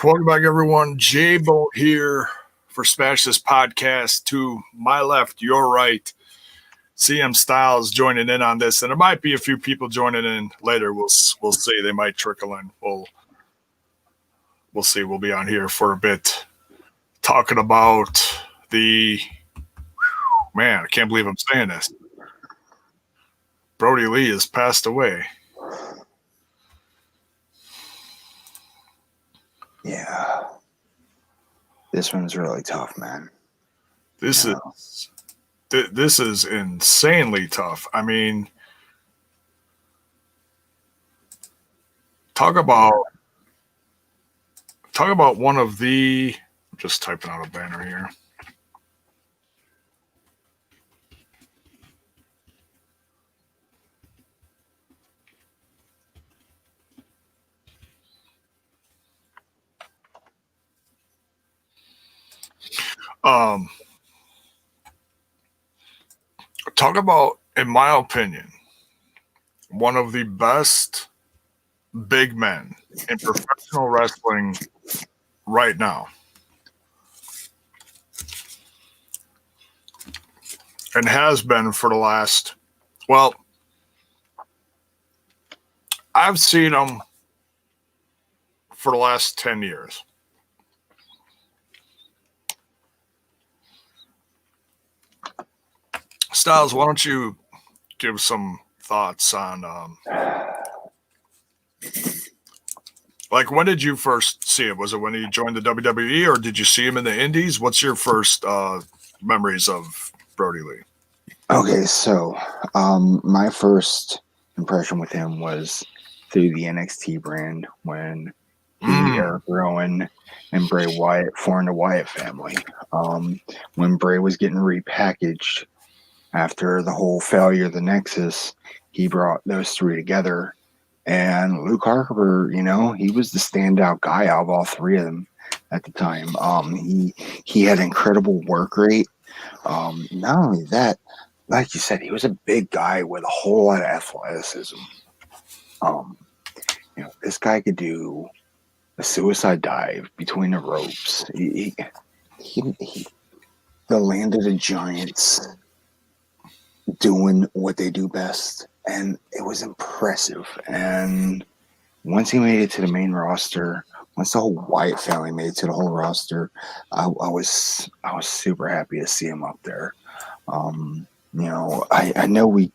Welcome back, everyone. JAYBONE here for Smash This Podcast. To my left, your right, CM Stylez joining in on this, and there might be a few people joining in later. We'll see. They might trickle in. We'll see. We'll be on here for a bit talking about the man. I can't believe I'm saying this. Brodie Lee has passed away. Yeah. This one's really tough, man. This is insanely tough. I mean, talk about one of the. I'm just typing out a banner here. Talk about, in my opinion, one of the best big men in professional wrestling right now. And has been for the last, well, I've seen him for the last 10 years. Stylez, why don't you give some thoughts on, like, when did you first see it? Was it when he joined the WWE, or did you see him in the Indies? What's your first memories of Brodie Lee? Okay, so my first impression with him was through the NXT brand when Eric Rowan and Bray Wyatt formed the Wyatt family. When Bray was getting repackaged after the whole failure of the Nexus, he brought those three together. And Luke Harper, he was the standout guy out of all three of them at the time. He had incredible work rate. Not only that, like you said, he was a big guy with a whole lot of athleticism. This guy could do a suicide dive between the ropes. He the Land of the Giants doing what they do best, and it was impressive. And once he made it to the main roster, once the whole Wyatt family made it to the whole roster, I was super happy to see him up there. I know we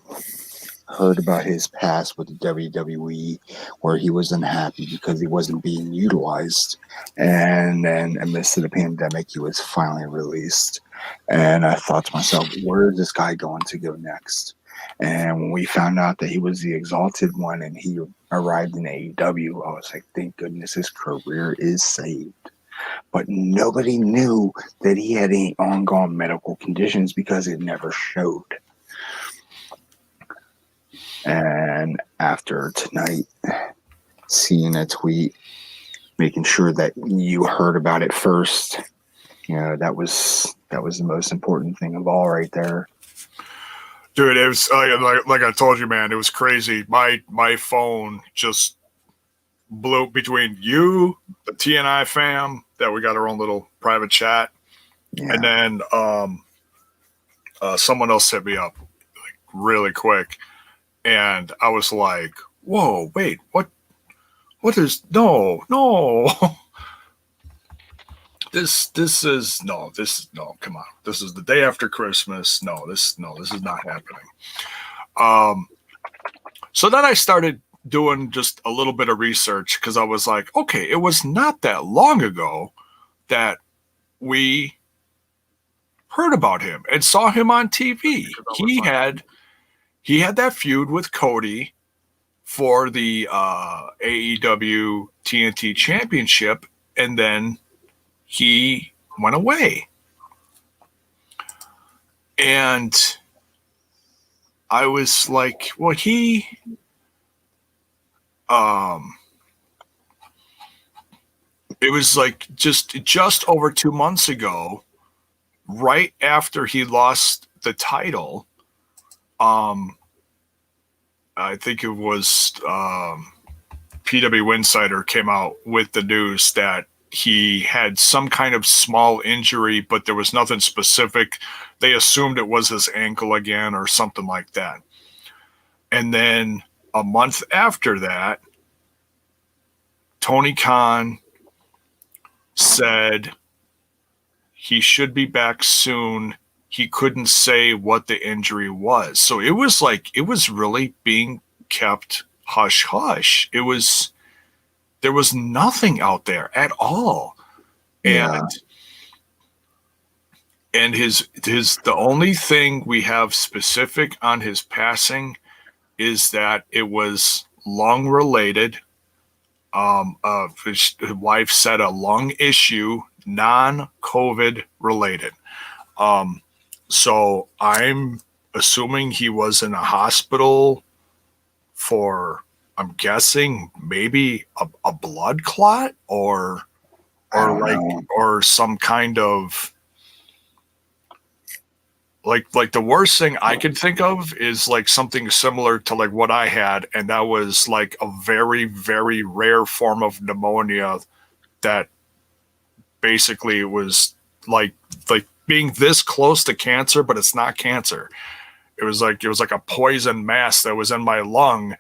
heard about his past with the WWE, where he was unhappy because he wasn't being utilized, and then amidst the pandemic, he was finally released. And I thought to myself, where is this guy going to go next? And when we found out that he was the Exalted One and he arrived in AEW, I was like, thank goodness his career is saved. But nobody knew that he had any ongoing medical conditions because it never showed. And after tonight, seeing a tweet, making sure that you heard about it first, that was the most important thing of all right there. Dude, it was like I told you, man, it was crazy. My phone just blew between you, the TNI fam, that we got our own little private chat, and then someone else hit me up like really quick, and I was like, "Whoa, wait, what is no." This is no, come on. This is the day after Christmas. This is not happening. So then I started doing just a little bit of research because I was like, okay, it was not that long ago that we heard about him and saw him on TV. He had that feud with Cody for the AEW TNT Championship, and then he went away. And I was like, well, it was like just over 2 months ago, right after he lost the title. I think it was PW Insider came out with the news that he had some kind of small injury, but there was nothing specific. They assumed it was his ankle again or something like that. And then a month after that, Tony Khan said he should be back soon. He couldn't say what the injury was. So it was like, it was really being kept hush hush. There was nothing out there at all. Yeah. And the only thing we have specific on his passing is that it was lung related. His wife said a lung issue, non-COVID related. So I'm assuming he was in a hospital for, I'm guessing, maybe a blood clot or some kind of like the worst thing I could think of is like something similar to like what I had, and that was like a very, very rare form of pneumonia that basically was like being this close to cancer, but it's not cancer. It was like a poison mass that was in my lung,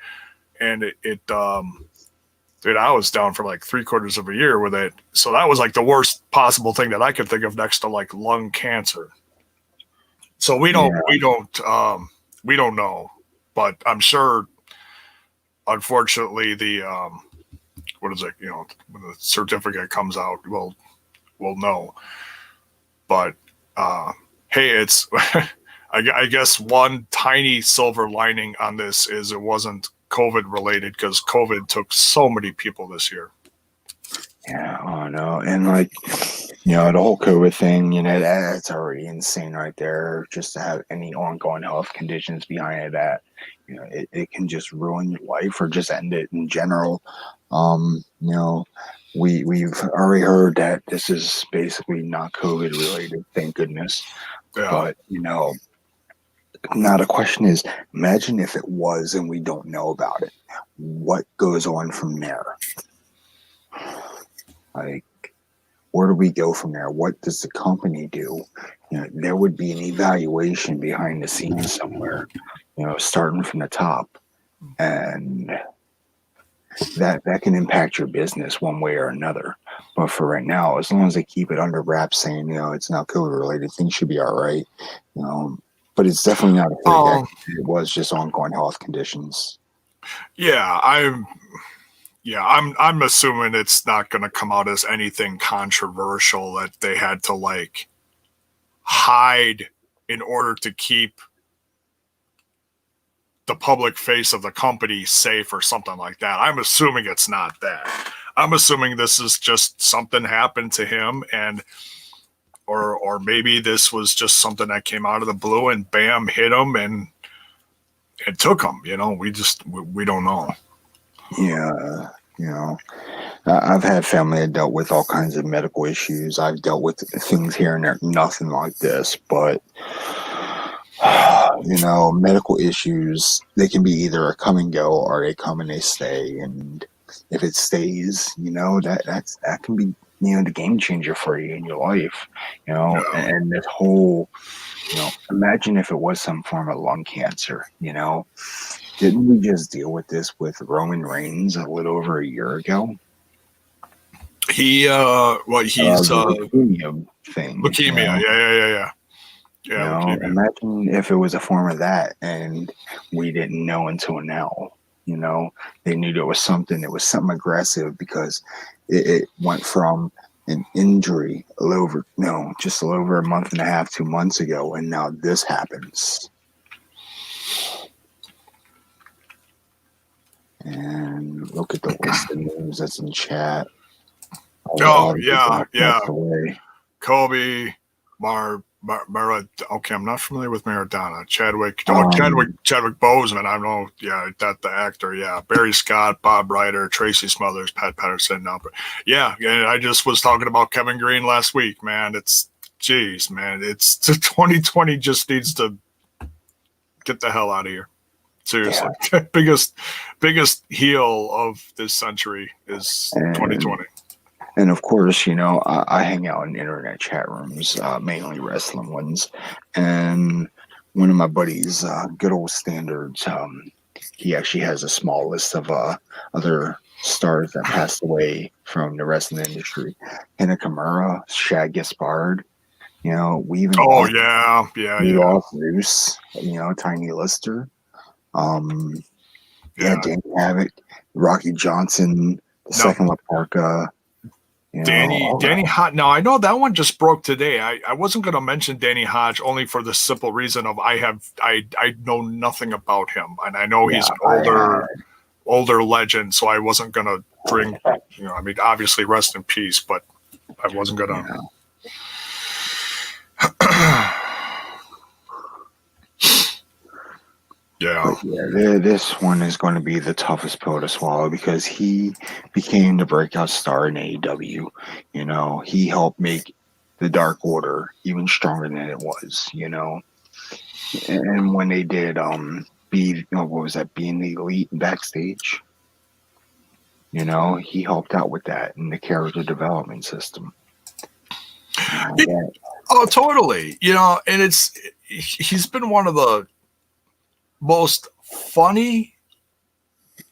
and dude, I was down for like 3/4 of a year with it. So that was like the worst possible thing that I could think of next to like lung cancer. So we don't know, but I'm sure, unfortunately, the what is it? You know, when the certificate comes out, we'll know. But hey, it's I guess one tiny silver lining on this is it wasn't COVID related, because COVID took so many people this year. Yeah, I know. And like, you know, the whole COVID thing, you know, that's already insane right there. Just to have any ongoing health conditions behind that, you know, it can just ruin your life or just end it in general. You know, we've already heard that this is basically not COVID related, thank goodness. Yeah. But, you know, now the question is, imagine if it was and we don't know about it. What goes on from there? Like, where do we go from there? What does the company do? You know, there would be an evaluation behind the scenes somewhere, you know, starting from the top. And that can impact your business one way or another. But for right now, as long as they keep it under wraps saying, you know, it's not COVID related, things should be all right. You know, but it's definitely not a freak accident. It was just ongoing health conditions. Yeah, I'm assuming it's not going to come out as anything controversial that they had to like hide in order to keep the public face of the company safe or something like that. I'm assuming it's not that. I'm assuming this is just something happened to him, and or maybe this was just something that came out of the blue and bam, hit him and took him. You know, we don't know. Yeah, you know, I've had family that dealt with all kinds of medical issues. I've dealt with things here and there, nothing like this, but you know, medical issues, they can be either a come and go or they come and they stay. And if it stays, you know, that can be, you know, the game changer for you in your life, you know. Yeah. And this whole, you know, imagine if it was some form of lung cancer, you know. Didn't we just deal with this with Roman Reigns a little over a year ago? He's the leukemia thing. Leukemia, you know? yeah. You know, imagine if it was a form of that and we didn't know until now. You know, they knew there was something aggressive because it went from an injury just a little over a month and a half, 2 months ago, and now this happens. And look at the list of names that's in chat. Kobe, okay, I'm not familiar with Maradona. Chadwick Boseman. I know, that the actor. Yeah, Barry Scott, Bob Ryder, Tracy Smothers, Pat Patterson. No, but yeah, I just was talking about Kevin Green last week. Man, it's 2020 just needs to get the hell out of here. Seriously, biggest heel of this century is 2020. And of course, I hang out in internet chat rooms, mainly wrestling ones. And one of my buddies, good old standards, he actually has a small list of other stars that passed away from the wrestling industry. Hina Kimura, Shad Gaspard, we even Oh lost yeah. Zeus, Tiny Lister. Yeah. Danny Havoc, Rocky Johnson, the No. second Laparca. Danny Hodge. Now I know that one just broke today. I wasn't going to mention Danny Hodge only for the simple reason of I know nothing about him, and I know he's an older legend, so I wasn't going to bring. I mean, obviously, rest in peace, but I wasn't going to. Yeah. This one is going to be the toughest pill to swallow because he became the breakout star in AEW. He helped make the Dark Order even stronger than it was. And when they did, what was that? Being the Elite backstage. He helped out with that in the character development system. Oh, totally. And he's been one of the most funny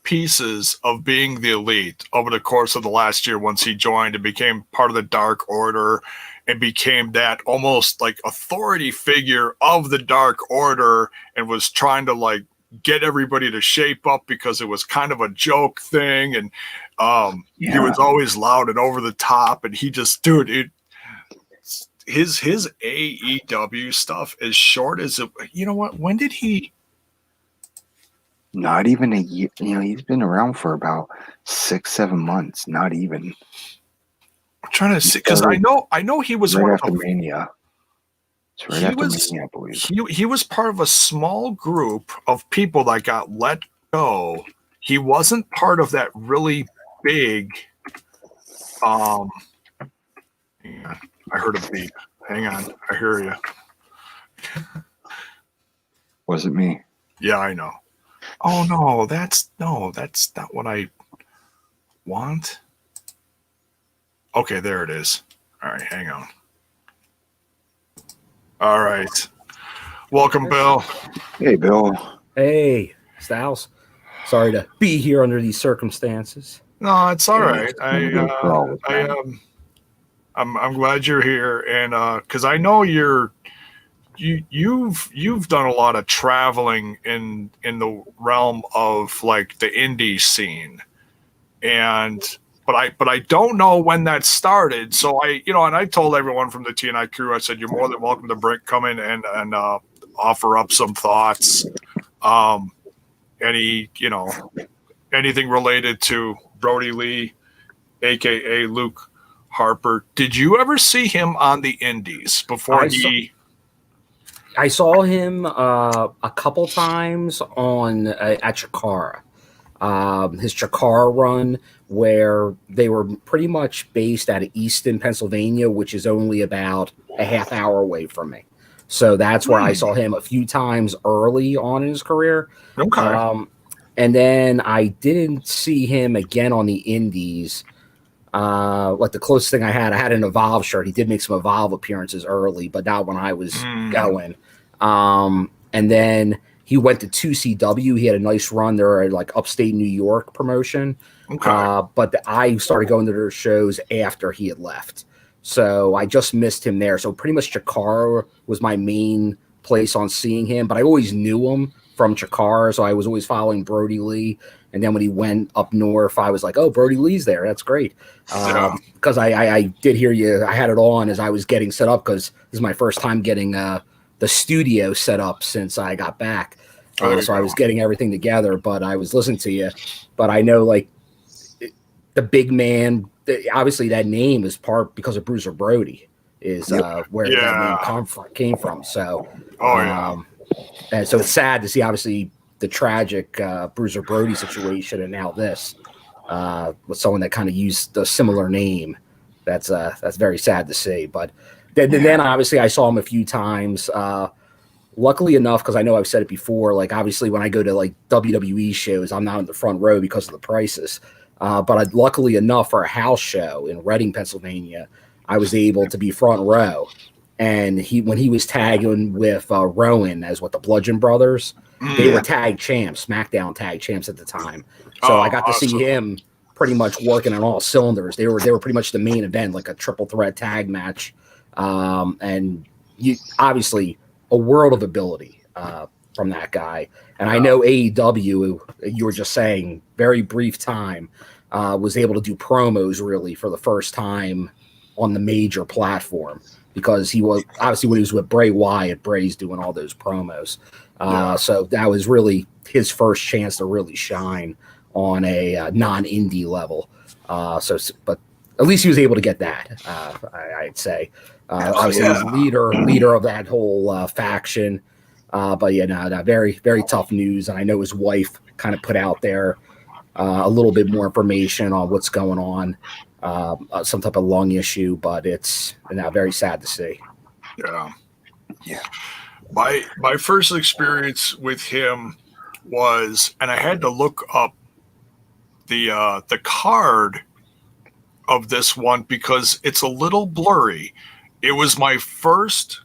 pieces of being the Elite over the course of the last year once he joined and became part of the Dark Order and became that almost like authority figure of the Dark Order and was trying to get everybody to shape up because it was kind of a joke thing. And he was always loud and over the top. And he just, his AEW stuff, as short as it, when did he? Not even a year. He's been around for about 6-7 months. Not even. I'm trying to see because I know he was right after Mania. It's right after Mania, I believe. He was part of a small group of people that got let go. He wasn't part of that really big. I heard a beep. Hang on, I hear you. Was it me? Yeah, I know. Oh no, that's not what I want. Okay, there it is. All right, hang on. All right. Welcome, Bill. Hey, Bill. Hey, Stylez. Sorry to be here under these circumstances. No, it's all right. I'm glad you're here, and because I know you've done a lot of traveling in the realm of the indie scene, but I don't know when that started. So and I told everyone from the TNI crew, I said you're more than welcome to come in and offer up some thoughts. Anything related to Brodie Lee, aka Luke Harper. Did you ever see him on the indies before I saw him a couple times on at Chikara. His Chikara run, where they were pretty much based out of Easton, Pennsylvania, which is only about a half hour away from me. So that's where I saw him a few times early on in his career. Okay. And then I didn't see him again on the indies. The closest thing I had an Evolve shirt. He did make some Evolve appearances early, but not when I was going. And then he went to 2CW. He had a nice run there at upstate New York promotion. Okay. But I started going to their shows after he had left. So I just missed him there. So pretty much Chikara was my main place on seeing him, but I always knew him from Chikara. So I was always following Brodie Lee. And then when he went up north, I was like, oh, Brodie Lee's there. That's great. Because I did hear you. I had it on as I was getting set up because this is my first time getting the studio set up since I got back. So I was getting everything together, but I was listening to you. But I know the big man, obviously that name is part because of Bruiser Brody is where that name came from. So, and so it's sad to see obviously the tragic Bruiser Brody situation and now this with someone that kind of used the similar name. That's very sad to see. But then obviously I saw him a few times. Luckily enough, because I know I've said it before, obviously when I go to WWE shows, I'm not in the front row because of the prices. But luckily enough, for a house show in Reading, Pennsylvania, I was able to be front row. And when he was tagging with Rowan as the Bludgeon Brothers, they were tag champs, SmackDown tag champs at the time. So I got to see him pretty much working on all cylinders. They were pretty much the main event, like a triple threat tag match. And obviously a world of ability from that guy. And I know AEW, you were just saying, very brief time, was able to do promos really for the first time on the major platform, because he was obviously, when he was with Bray Wyatt, Bray's doing all those promos. So that was really his first chance to really shine on a non-indie level. But at least he was able to get that, I'd say. Obviously, he was leader of that whole faction. But very, very tough news. And I know his wife kind of put out there a little bit more information on what's going on. Some type of lung issue, but it's very sad to see. Yeah. My first experience with him was, and I had to look up the card of this one because it's a little blurry. It was my first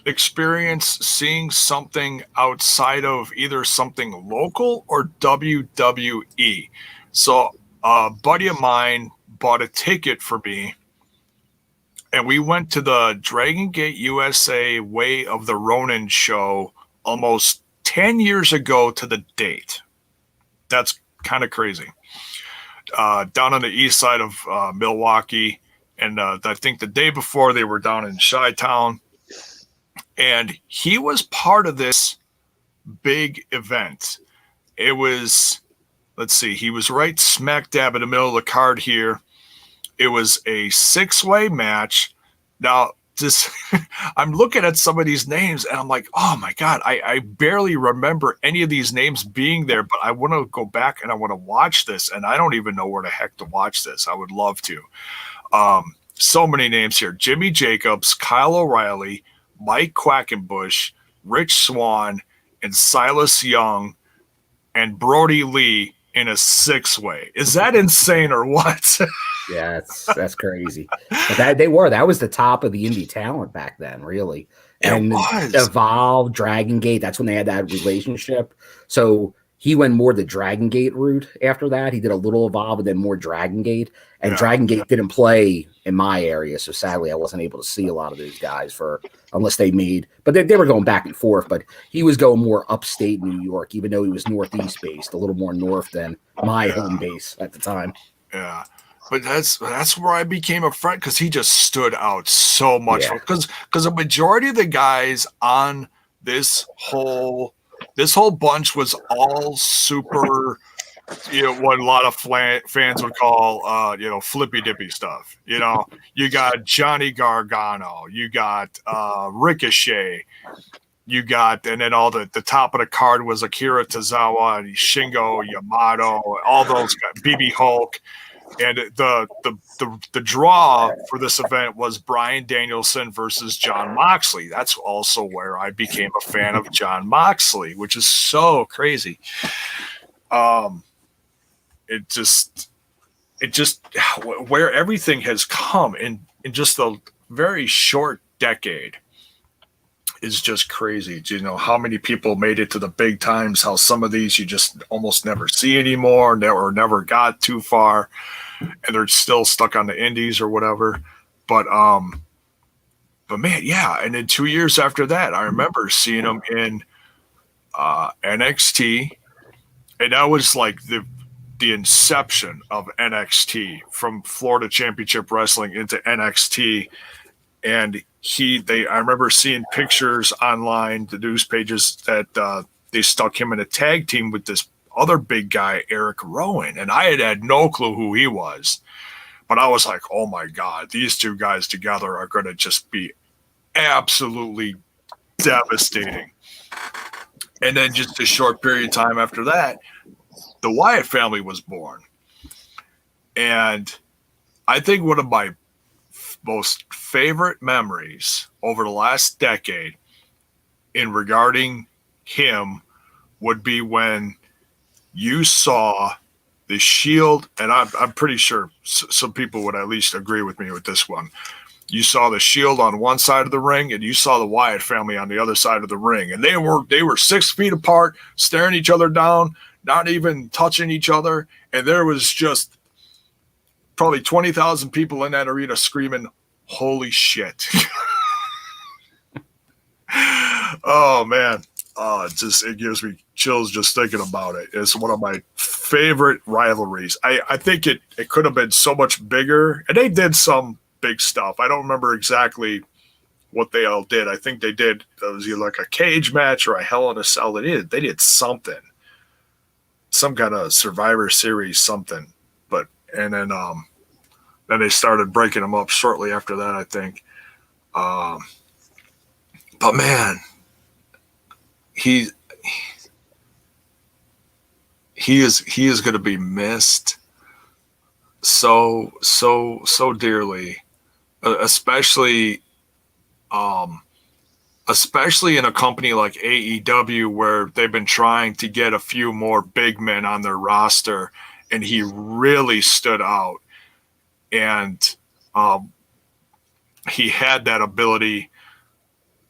experience seeing something outside of either something local or WWE. So a buddy of mine bought a ticket for me, and we went to the Dragon Gate USA Way of the Ronin show almost 10 years ago to the date. That's kind of crazy. Down on the east side of Milwaukee. And I think the day before they were down in Chi-Town. And he was part of this big event. It was, let's see, he was right smack dab in the middle of the card here. It was a 6-way match. Now, just I'm looking at some of these names and I'm like, oh my God, I barely remember any of these names being there, but I want to go back and I want to watch this. And I don't even know where the heck to watch this. I would love to. So many names here: Jimmy Jacobs, Kyle O'Reilly, Mike Quackenbush, Rich Swann, and Silas Young, and Brodie Lee in a 6-way. Is that insane or what? Yeah, that's crazy. But that was the top of the indie talent back then, really. And Evolve, Dragon Gate, that's when they had that relationship. So he went more the Dragon Gate route after that. He did a little Evolve and then more Dragon Gate. And Dragon Gate didn't play in my area, so sadly I wasn't able to see a lot of those guys unless they made. But they were going back and forth. But he was going more upstate New York, even though he was northeast based, a little more north than my home base at the time. Yeah. But that's where I became a friend, because he just stood out so much. Because a majority of the guys on this whole bunch was all super, what a lot of fans would call, flippy dippy stuff. You got Johnny Gargano, you got Ricochet, you got, and then all the top of the card was Akira Tozawa and Shingo Yamato, all those guys, BB Hulk. And the draw for this event was Bryan Danielson versus Jon Moxley. That's also where I became a fan of Jon Moxley, which is so crazy. It just where everything has come in just a very short decade is just crazy. How many people made it to the big times, how some of these you just almost never see anymore, or never got too far, and they're still stuck on the indies or whatever. But man, yeah. And then 2 years after that, I remember seeing them in NXT, and that was like the inception of NXT, from Florida Championship Wrestling into NXT. And I remember seeing pictures online, the news pages, that they stuck him in a tag team with this other big guy, Eric Rowan. And I had no clue who he was. But I was like, oh my God, these two guys together are going to just be absolutely devastating. And then just a short period of time after that, the Wyatt family was born. And I think one of my most favorite memories over the last decade in regarding him would be when you saw the Shield, and I'm pretty sure some people would at least agree with me with this one. You saw the Shield on one side of the ring, and you saw the Wyatt family on the other side of the ring, and they were 6 feet apart, staring each other down, not even touching each other, and there was just probably 20,000 people in that arena screaming, "Holy shit!" Oh man. Oh, it gives me chills just thinking about it. It's one of my favorite rivalries. I think it could have been so much bigger, and they did some big stuff. I don't remember exactly what they all did. I think they did, it was either like a cage match or a Hell in a Cell. They did something, some kind of Survivor Series something. But and then they started breaking them up shortly after that, I think. But man, he is going to be missed so dearly, especially in a company like AEW, where they've been trying to get a few more big men on their roster, and he really stood out. And he had that ability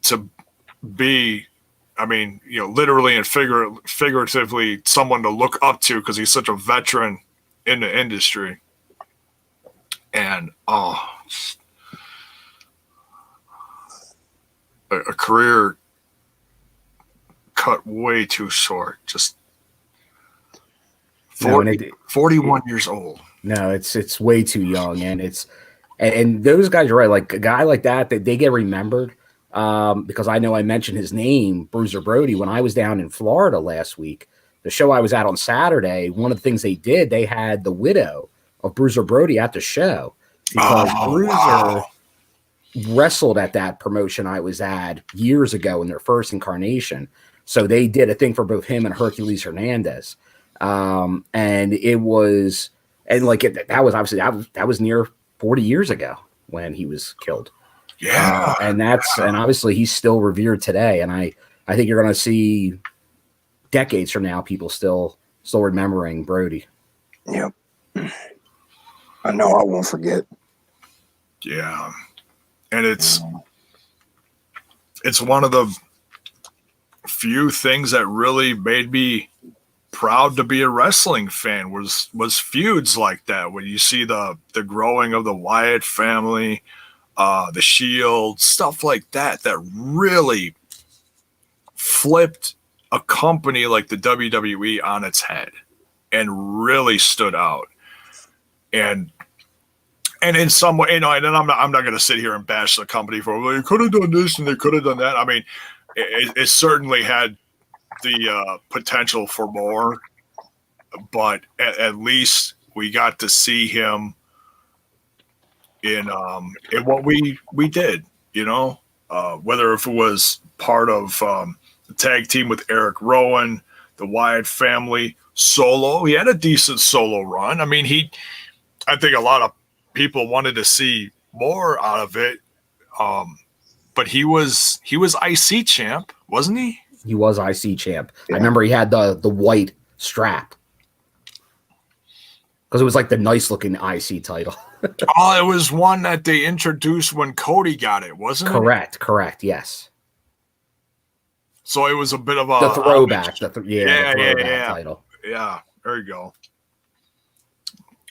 to be, I mean, you know, literally and figuratively someone to look up to, because he's such a veteran in the industry. And a career cut way too short. Just 41 years old. No, it's way too young, and and those guys are right. Like a guy like that they get remembered. Because I know I mentioned his name, Bruiser Brody, when I was down in Florida last week. The show I was at on Saturday, one of the things they did, they had the widow of Bruiser Brody at the show, because Bruiser wrestled at that promotion I was at years ago in their first incarnation. So they did a thing for both him and Hercules Hernandez. And it was, and like that was obviously, that was near 40 years ago when he was killed. Yeah. And obviously he's still revered today. And I think you're going to see decades from now, people still remembering Brody. Yep. I know I won't forget. Yeah. And it's one of the few things that really made me proud to be a wrestling fan was feuds like that. When you see the growing of the Wyatt family, the Shield, stuff like that really flipped a company like the WWE on its head and really stood out. And in some way, you know, and I'm not going to sit here and bash the company for, well, they could have done this and they could have done that. I mean, it certainly had the potential for more, but at least we got to see him in what we did, you know, whether if it was part of the tag team with Eric Rowan, the Wyatt family, solo. He had a decent solo run. I mean, I think a lot of people wanted to see more out of it, but he was IC champ, wasn't he? He was IC champ. Yeah. I remember he had the white strap, because it was like the nice looking IC title. Oh, it was one that they introduced when Cody got it, wasn't it? Correct. Yes. So it was a bit of a the throwback. The yeah, title. Yeah, there you go.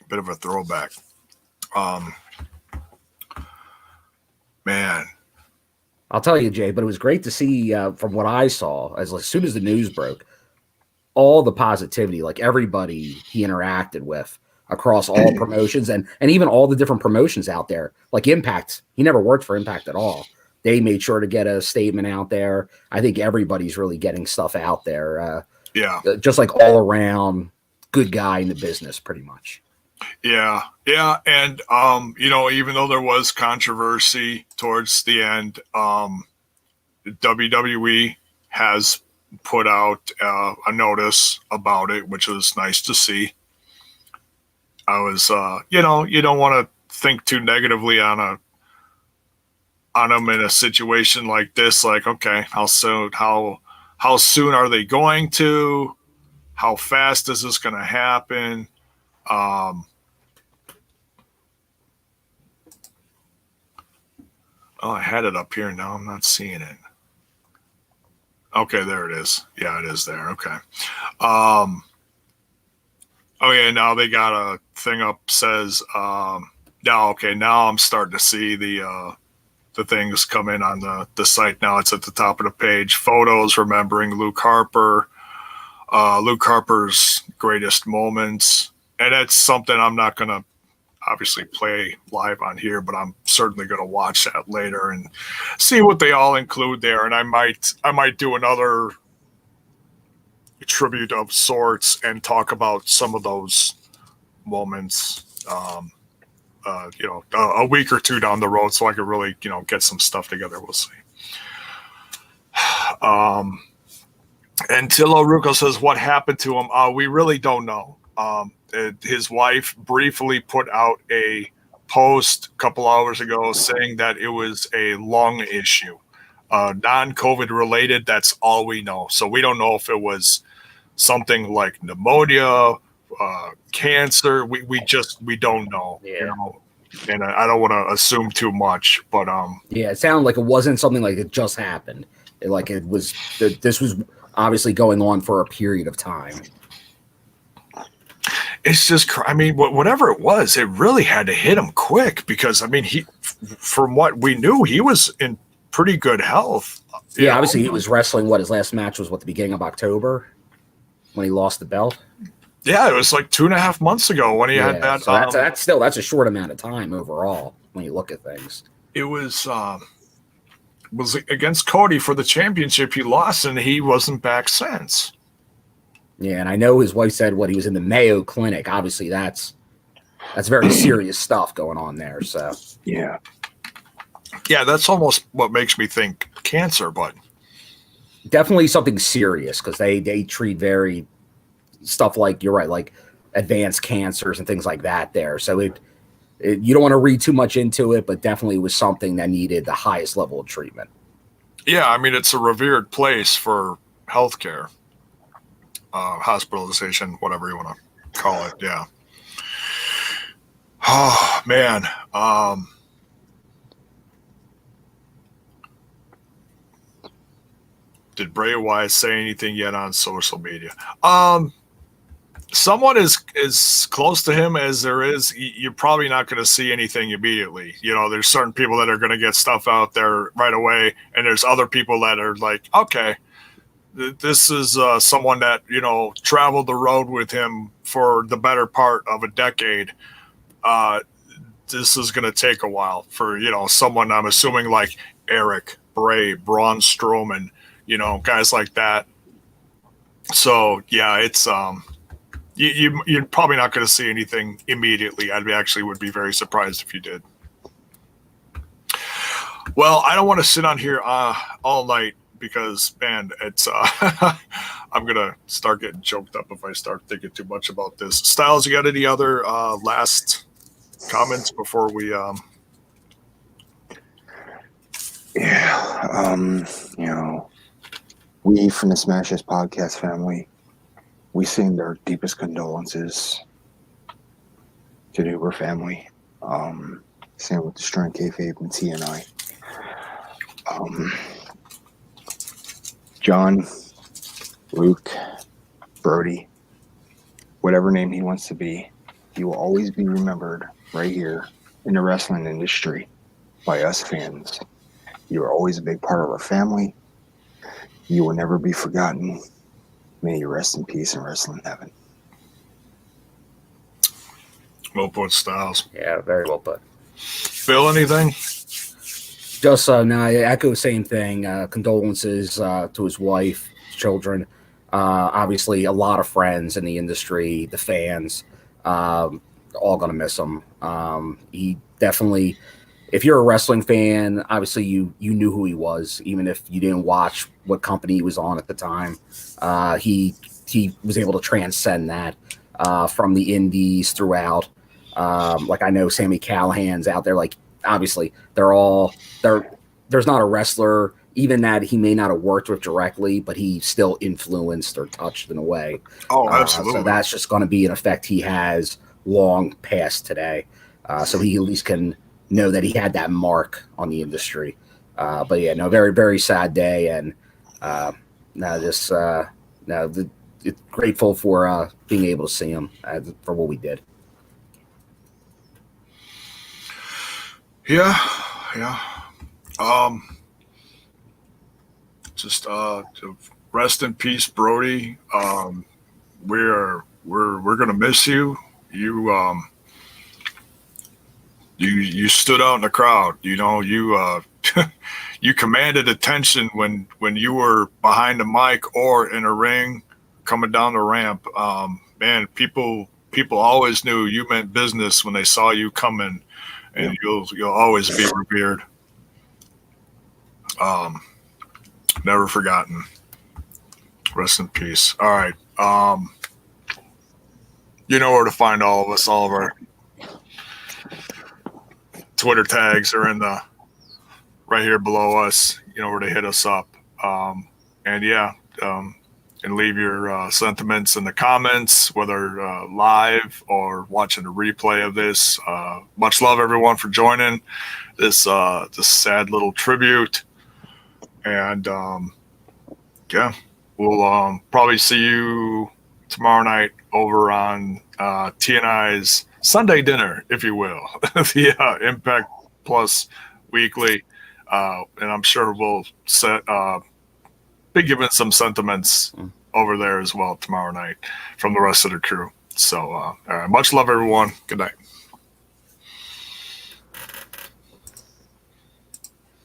Bit of a throwback. Man, I'll tell you, Jay, but it was great to see from what I saw, as soon as the news broke, all the positivity, like everybody he interacted with across all promotions and even all the different promotions out there, like Impact. He never worked for Impact at all. They made sure to get a statement out there. I think everybody's really getting stuff out there. Yeah. Just like all around good guy in the business, pretty much. Yeah. And, you know, even though there was controversy towards the end, WWE has put out a notice about it, which was nice to see. I was, you know, you don't want to think too negatively on them in a situation like this. Like, okay, how soon are they going to? How fast is this going to happen? Oh, I had it up here. Now I'm not seeing it. Okay, there it is. Yeah, it is there. Okay. Oh yeah, now they got a thing up says now okay, now I'm starting to see the things come in on the site now. It's at the top of the page. Photos remembering Luke Harper's greatest moments. And that's something I'm not gonna obviously play live on here, but I'm certainly going to watch that later and see what they all include there. And I might do another tribute of sorts and talk about some of those moments, a week or two down the road, so I could really, get some stuff together. We'll see. And Tillo Rucco says, what happened to him? We really don't know. His wife briefly put out a post a couple hours ago saying that it was a lung issue, non-COVID related. That's all we know. So we don't know if it was something like pneumonia, cancer. We don't know. Yeah. And I don't want to assume too much, but yeah, it sounded like it wasn't something like it just happened. This was obviously going on for a period of time. It's just, whatever it was, it really had to hit him quick because, from what we knew, he was in pretty good health. Yeah, obviously he was wrestling. His last match was the beginning of October when he lost the belt. Yeah, it was like 2.5 months ago when he had that. So that's a short amount of time overall when you look at things. It was against Cody for the championship. He lost and he wasn't back since. Yeah, and I know his wife said he was in the Mayo Clinic. Obviously, that's very serious stuff going on there. So yeah, that's almost what makes me think cancer, but definitely something serious because they treat very stuff like, you're right, like advanced cancers and things like that there. So you don't want to read too much into it, but definitely was something that needed the highest level of treatment. Yeah, it's a revered place for healthcare. Hospitalization, whatever you want to call it. Yeah. Oh man. Did Bray Wyatt say anything yet on social media? Someone as close to him as there is, you're probably not going to see anything immediately. There's certain people that are going to get stuff out there right away, and there's other people that are like, okay, this is someone that, traveled the road with him for the better part of a decade. This is going to take a while for, someone, I'm assuming, like Eric, Bray, Braun Strowman, guys like that. So, yeah, it's you're probably not going to see anything immediately. I actually would be very surprised if you did. Well, I don't want to sit on here all night, because man, it's I'm gonna start getting choked up if I start thinking too much about this. Stylez, you got any other last comments before we we from the Smash This Podcast family, we send our deepest condolences to the Huber family. Same with the Strong Kayfabe and TNI. John, Luke, Brodie, whatever name he wants to be, he will always be remembered right here in the wrestling industry by us fans. You are always a big part of our family. You will never be forgotten. May you rest in peace and wrestle in heaven. Well put, Stylez. Yeah, very well put. Bill, anything? Just no, I echo the same thing. Condolences to his wife, children. Obviously, a lot of friends in the industry, the fans, all gonna miss him. He definitely, if you're a wrestling fan, obviously you knew who he was, even if you didn't watch what company he was on at the time. He was able to transcend that from the indies throughout. Like I know Sami Callihan's out there, like. Obviously, there's not a wrestler, even that he may not have worked with directly, but he still influenced or touched in a way. Oh, absolutely. So that's just going to be an effect he has long past today. So he at least can know that he had that mark on the industry. But yeah, no, very, very sad day. And it's grateful for being able to see him for what we did. Yeah. Just rest in peace, Brodie. We're gonna miss you. You stood out in the crowd. You know, you you commanded attention when you were behind the mic or in a ring coming down the ramp. Man, people always knew you meant business when they saw you coming, and you'll always be revered. Never forgotten. Rest in peace. All right. You know where to find all of us. All of our Twitter tags are in the right here below us. You know where to hit us up. And leave your sentiments in the comments, whether live or watching a replay of this. Much love, everyone, for joining this sad little tribute. And we'll probably see you tomorrow night over on T&I's Sunday dinner, if you will, the Impact Plus Weekly. And I'm sure we'll be giving some sentiments over there as well tomorrow night from the rest of the crew. So, all right, much love, everyone. Good night.